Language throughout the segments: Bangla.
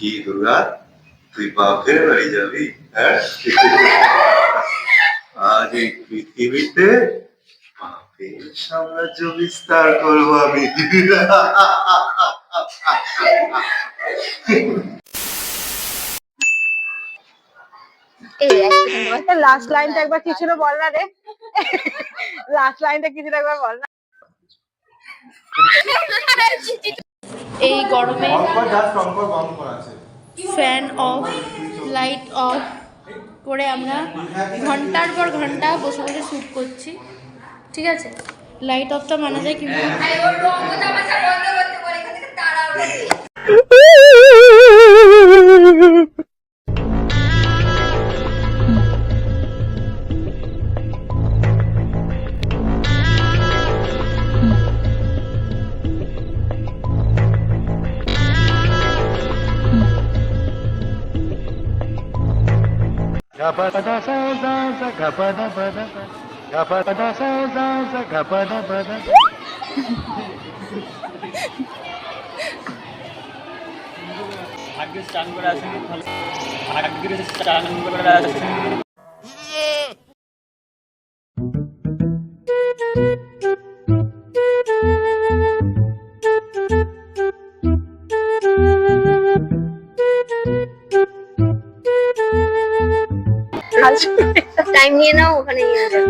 কি দুর্গা, তুই বাপের বাড়ি যাবি? হ্যাঁ, আজ এই পৃথিবীতে বাপের সাম্রাজ্য বিস্তার করবো আমি। লাস্ট লাইনটা একবার কি ছিল বল না রে, লাস্ট লাইনটা কি ছিল একবার বল না। এই গরমে ফ্যান অফ, লাইট অফ করে আমরা ঘন্টার পর ঘন্টা বসে বসে শ্যুট করছি, ঠিক আছে? লাইট অফটা মানা যায় কিন্তু টাইম নিয়ে নাও, ওখানে নিয়ে যাও।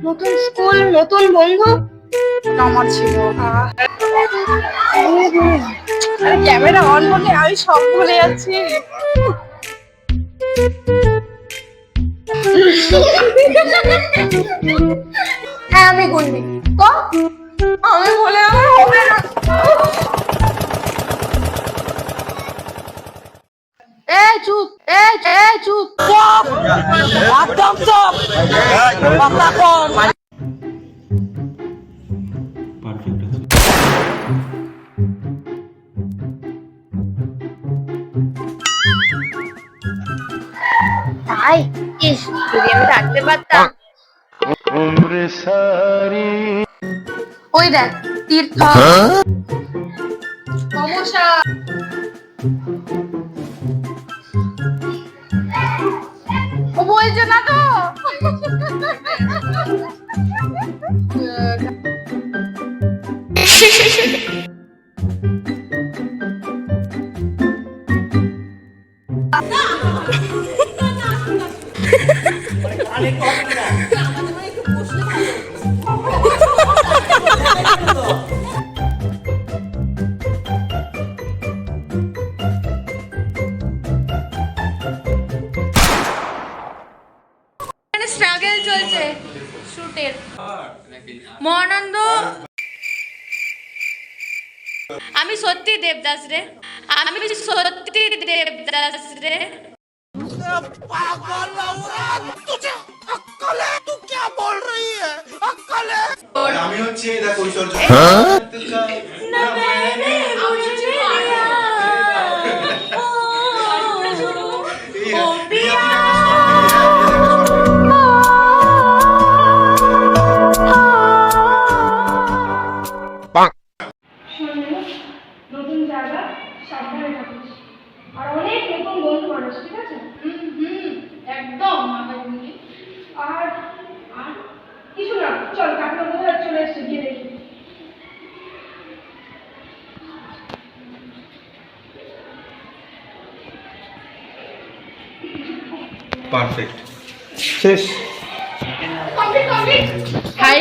নতুন স্কুল, নতুন বন্ধু, আমার ছিল ক্যামেরা অন বলে আমি সব ভুলে যাচ্ছি। হ্যাঁ আমি গুনবি তো, আমি বলে আমার হবে না। এই চুপ, এই চুপ, একদম চুপ, কথা কম। তাই ইস, যদি আমি থাকতে পারতাম। ওই দেখ তীর্থ, সমস্যা ও বলছে না তো। স্ট্রাগল চলছে শুটের। মহানন্দ, আমি সত্যি দেবদাস রে, আমি সত্যি দেবদাস রে। আমি হচ্ছে দেখো ঐশ্বর্য। নতুন জায়গা, সাবধানে থাকিস, আর অনেক নতুন বন্ধু মানুষ, ঠিক আছে? একদম মাথাগুলি। আর আর কিছু না, চল কাকিমা কোথায় চলে এসছে, গিয়ে দেখি। পারফেক্ট, শেষ। Complete high